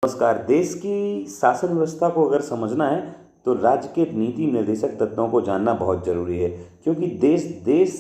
नमस्कार। देश की शासन व्यवस्था को अगर समझना है तो राज्य के नीति निर्देशक तत्वों को जानना बहुत जरूरी है, क्योंकि देश देश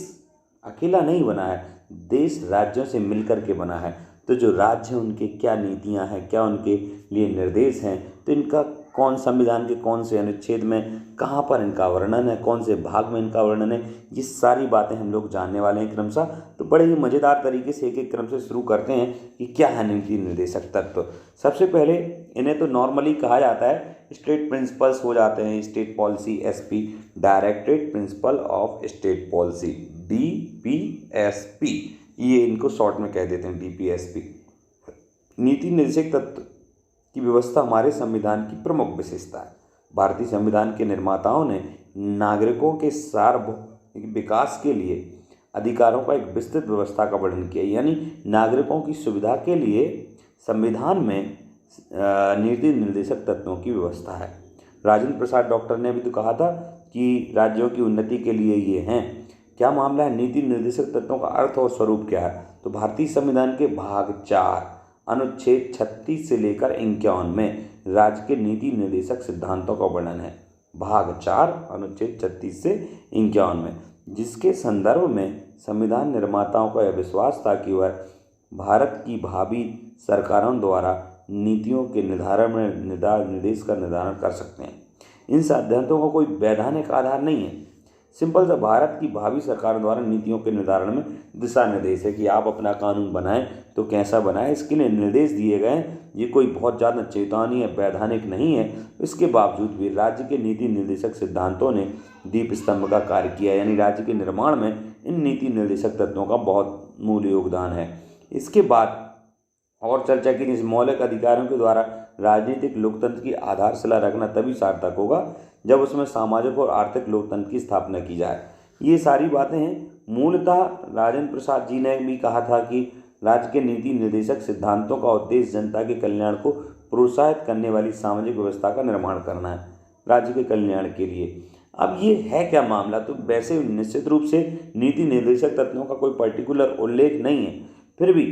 अकेला नहीं बना है, देश राज्यों से मिलकर के बना है। तो जो राज्य हैं उनके क्या नीतियां हैं, क्या उनके लिए निर्देश हैं, तो इनका कौन संविधान के कौन से अनुच्छेद में कहाँ पर इनका वर्णन है, कौन से भाग में इनका वर्णन है, ये सारी बातें हम लोग जानने वाले हैं क्रमशः। तो बड़े ही मज़ेदार तरीके से एक एक क्रम से शुरू करते हैं कि क्या है नीति निर्देशक तत्व। सबसे पहले इन्हें तो नॉर्मली कहा जाता है स्टेट प्रिंसिपल्स हो जाते हैं, state policy SP, directed principle of state policy, DPSP, ये इनको शॉर्ट में कह देते हैं डीपीएसपी। नीति निर्देशक तत्व की व्यवस्था हमारे संविधान की प्रमुख विशेषता है। भारतीय संविधान के निर्माताओं ने नागरिकों के सार्वभौमिक विकास के लिए अधिकारों का एक विस्तृत व्यवस्था का वर्णन किया, यानी नागरिकों की सुविधा के लिए संविधान में नीति निर्देशक तत्वों की व्यवस्था है। राजेंद्र प्रसाद डॉक्टर ने भी तो कहा था कि राज्यों की उन्नति के लिए ये हैं। क्या मामला है, नीति निर्देशक तत्वों का अर्थ और स्वरूप क्या है? तो भारतीय संविधान के भाग 4 अनुच्छेद 36 से लेकर 51 में राज्य के नीति निर्देशक सिद्धांतों का वर्णन है। भाग 4 अनुच्छेद 36 से 51 में, जिसके संदर्भ में संविधान निर्माताओं का यह विश्वास था कि वह भारत की भावी सरकारों द्वारा नीतियों के निर्धारण में निर्देश का निर्धारण कर सकते हैं। इन सिद्धांतों का कोई वैधानिक आधार नहीं है, सिंपल सा भारत की भावी सरकारों द्वारा नीतियों के निर्धारण में दिशा निर्देश है कि आप अपना कानून बनाएं तो कैसा बनाएं, इसके लिए निर्देश दिए गए हैं। ये कोई बहुत ज़्यादा चेतावनी है, वैधानिक नहीं है। इसके बावजूद भी राज्य के नीति निर्देशक सिद्धांतों ने दीप स्तंभ का कार्य किया, यानी राज्य के निर्माण में इन नीति निर्देशक तत्वों का बहुत मूल योगदान है। इसके बाद और चर्चा की, इस मौलिक अधिकारों के द्वारा राजनीतिक लोकतंत्र की आधारशिला रखना तभी सार्थक होगा जब उसमें सामाजिक और आर्थिक लोकतंत्र की स्थापना की जाए। ये सारी बातें हैं। मूलतः राजेंद्र प्रसाद जी ने भी कहा था कि राज्य के नीति निर्देशक सिद्धांतों का उद्देश्य जनता के कल्याण को प्रोत्साहित करने वाली सामाजिक व्यवस्था का निर्माण करना है, राज्य के कल्याण के लिए। अब ये है क्या मामला? तो वैसे निश्चित रूप से नीति निर्देशक तत्वों का कोई पर्टिकुलर उल्लेख नहीं है, फिर भी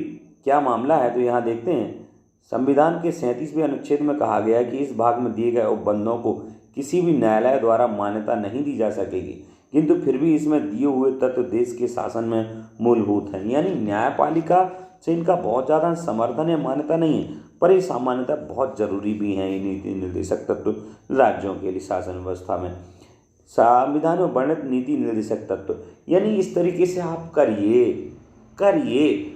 क्या मामला है तो यहाँ देखते हैं। संविधान के 37वें अनुच्छेद में कहा गया है कि इस भाग में दिए गए उपबंधों को किसी भी न्यायालय द्वारा मान्यता नहीं दी जा सकेगी, किंतु फिर भी इसमें दिए हुए तत्व देश के शासन में मूलभूत हैं, यानी न्यायपालिका से इनका बहुत ज़्यादा समर्थन या मान्यता नहीं है, पर ये सामान्यतः बहुत जरूरी भी हैं। ये नीति निर्देशक तत्व राज्यों के लिए शासन व्यवस्था में संविधान में वर्णित नीति निर्देशक तत्व, यानी इस तरीके से आप करिए,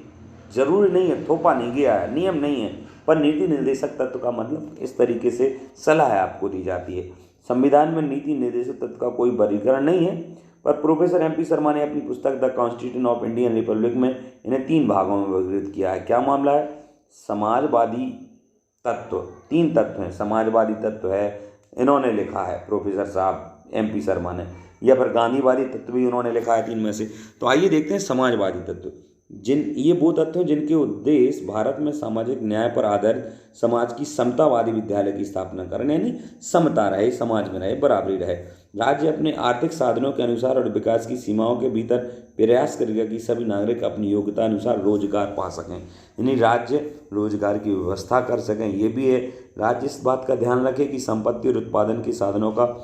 जरूरी नहीं है, थोपा नहीं गया है, नियम नहीं है, पर नीति निर्देशक तत्व का मतलब इस तरीके से सलाह आपको दी जाती है। संविधान में नीति निर्देशक तत्व का कोई वर्गीकरण नहीं है, पर प्रोफेसर MP शर्मा ने अपनी पुस्तक the constitution of Indian Republic में इन्हें 3 भागों में वर्गीकृत किया है। क्या मामला है? समाजवादी तत्व, 3 तत्व हैं। समाजवादी तत्व है, इन्होंने लिखा है प्रोफेसर साहब MP शर्मा ने, या फिर गांधीवादी तत्व भी उन्होंने लिखा है 3 में से। तो आइए देखते हैं समाजवादी तत्व। ये वो तत्व हैं जिनके उद्देश्य भारत में सामाजिक न्याय पर आधारित समाज की समतावादी विद्यालय की स्थापना करना, यानी समता रहे, समाज में रहे, बराबरी रहे। राज्य अपने आर्थिक साधनों के अनुसार और विकास की सीमाओं के भीतर प्रयास करेगा कि सभी नागरिक अपनी योग्यता अनुसार रोजगार पा सकें, यानी राज्य रोजगार की व्यवस्था कर सकें। ये भी है, राज्य इस बात का ध्यान रखे कि संपत्ति और उत्पादन के साधनों का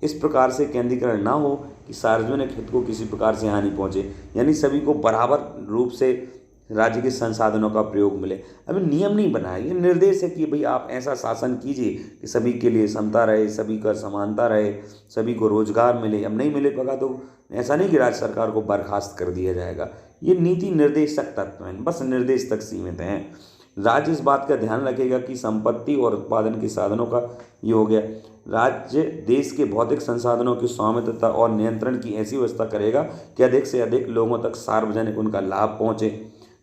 इस प्रकार से केंद्रीकरण ना हो कि सार्वजनिक हित को किसी प्रकार से हानि पहुंचे, यानी सभी को बराबर रूप से राज्य के संसाधनों का प्रयोग मिले। अभी नियम नहीं बनाया, ये निर्देश है कि भाई आप ऐसा शासन कीजिए कि सभी के लिए समता रहे, सभी का समानता रहे, सभी को रोजगार मिले। अब नहीं मिले पगा तो ऐसा नहीं कि राज्य सरकार को बर्खास्त कर दिया जाएगा। ये नीति निर्देशक तत्व हैं, बस निर्देश तक सीमित हैं। राज्य इस बात का ध्यान रखेगा कि संपत्ति और उत्पादन के साधनों का ये हो गया, राज्य देश के भौतिक संसाधनों की स्वामित्व और नियंत्रण की ऐसी व्यवस्था करेगा कि अधिक से अधिक लोगों तक सार्वजनिक उनका लाभ पहुंचे।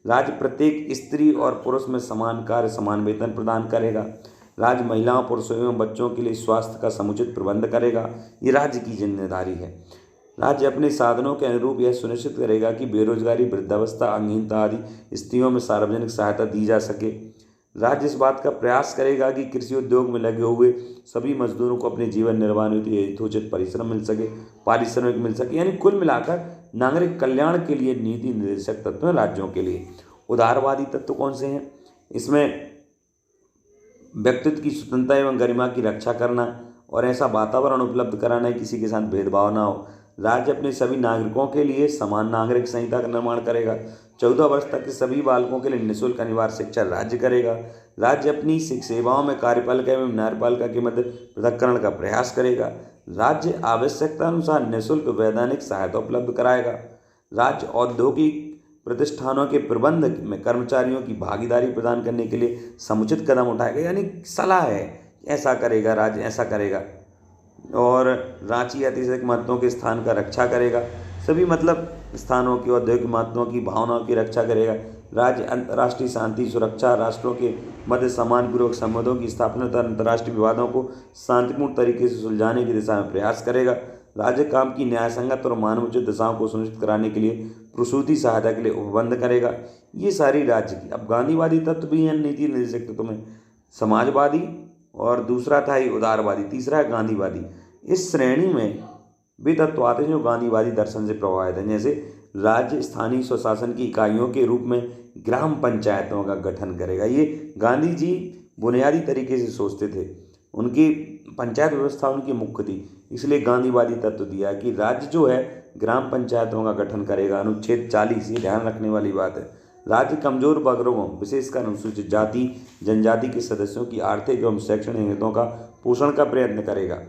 राज्य प्रत्येक स्त्री और पुरुष में समान कार्य समान वेतन प्रदान करेगा। राज्य महिलाओं, पुरुषों एवं बच्चों के लिए स्वास्थ्य का समुचित प्रबंध करेगा। ये राज्य की जिम्मेदारी है। राज्य अपने साधनों के अनुरूप यह सुनिश्चित करेगा कि बेरोजगारी, वृद्धावस्था, अंगहीनता आदि स्थितियों में सार्वजनिक सहायता दी जा सके। राज्य इस बात का प्रयास करेगा कि कृषि उद्योग में लगे हुए सभी मजदूरों को अपने जीवन निर्वाह हेतु यथोचित पारिश्रमिक मिल सके, यानी कुल मिलाकर नागरिक कल्याण के लिए नीति निर्देशक तत्व हैं राज्यों के लिए। उदारवादी तत्व कौन से हैं? इसमें व्यक्तित्व की स्वतंत्रता एवं गरिमा की रक्षा करना और ऐसा वातावरण उपलब्ध कराना है किसी के साथ भेदभाव ना हो। राज्य अपने सभी नागरिकों के लिए समान नागरिक संहिता का निर्माण करेगा। 14 वर्ष तक के सभी बालकों के लिए निःशुल्क अनिवार्य शिक्षा राज्य करेगा। राज्य अपनी सेवाओं में कार्यपालिका एवं न्यायपालिका के मध्य पृथक्करण का प्रयास करेगा। राज्य आवश्यकता अनुसार निःशुल्क वैधानिक सहायता उपलब्ध कराएगा। राज्य औद्योगिक प्रतिष्ठानों के प्रबंध में कर्मचारियों की भागीदारी प्रदान करने के लिए समुचित कदम उठाएगा। यानी सलाह है, ऐसा करेगा राज्य, ऐसा करेगा। और रांची ऐतिहासिक महत्वों के स्थान का रक्षा करेगा। सभी मतलब स्थानों की औद्योगिक महत्वों की भावनाओं की रक्षा करेगा। राज्य अंतर्राष्ट्रीय शांति सुरक्षा, राष्ट्रों के मध्य सम्मानपूर्वक संबंधों की स्थापना तथा अंतर्राष्ट्रीय विवादों को शांतिपूर्ण तरीके से सुलझाने की दिशा में प्रयास करेगा। राज्य काम की न्यायसंगत और मानवोचित दिशाओं को सुनिश्चित कराने के लिए प्रसूति सहायता के लिए उपबंध करेगा। ये सारी राज्य की। अब गांधीवादी तत्व भी हैं नीति निर्देशक तत्व में, समाजवादी और दूसरा था ही उदारवादी, तीसरा है गांधीवादी। इस श्रेणी में वे तत्व आते हैं जो गांधीवादी दर्शन से प्रभावित हैं। जैसे राज्य स्थानीय स्वशासन की इकाइयों के रूप में ग्राम पंचायतों का गठन करेगा। ये गांधी जी बुनियादी तरीके से सोचते थे, उनकी पंचायत व्यवस्था उनकी मुख्य थी, इसलिए गांधीवादी तत्व दिया कि राज्य जो है ग्राम पंचायतों का गठन करेगा। अनुच्छेद 40, ये ध्यान रखने वाली बात है। राज्य कमजोर वर्गों विशेषकर अनुसूचित जाति जनजाति के सदस्यों की आर्थिक एवं शैक्षणिक हितों का पोषण का प्रयत्न करेगा।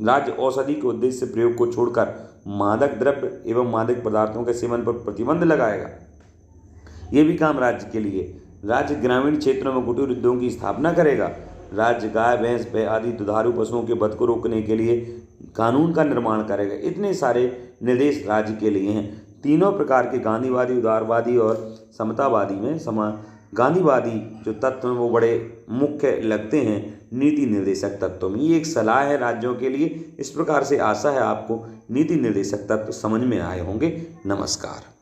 राज्य औषधि के उद्देश्य से प्रयोग को छोड़कर मादक द्रव्य एवं मादक पदार्थों के सेवन पर प्रतिबंध लगाएगा। ये भी काम राज्य के लिए। राज्य ग्रामीण क्षेत्रों में कुटीर उद्योगों की स्थापना करेगा। राज्य गाय भैंस आदि दुधारू पशुओं के वध को रोकने के लिए कानून का निर्माण करेगा। इतने सारे निर्देश राज्य के लिए हैं। तीनों प्रकार के गांधीवादी, उदारवादी और समतावादी में गांधीवादी जो तत्व हैं वो बड़े मुख्य लगते हैं नीति निर्देशक तत्वों में। ये एक सलाह है राज्यों के लिए। इस प्रकार से आशा है आपको नीति निर्देशक तत्व समझ में आए होंगे। नमस्कार।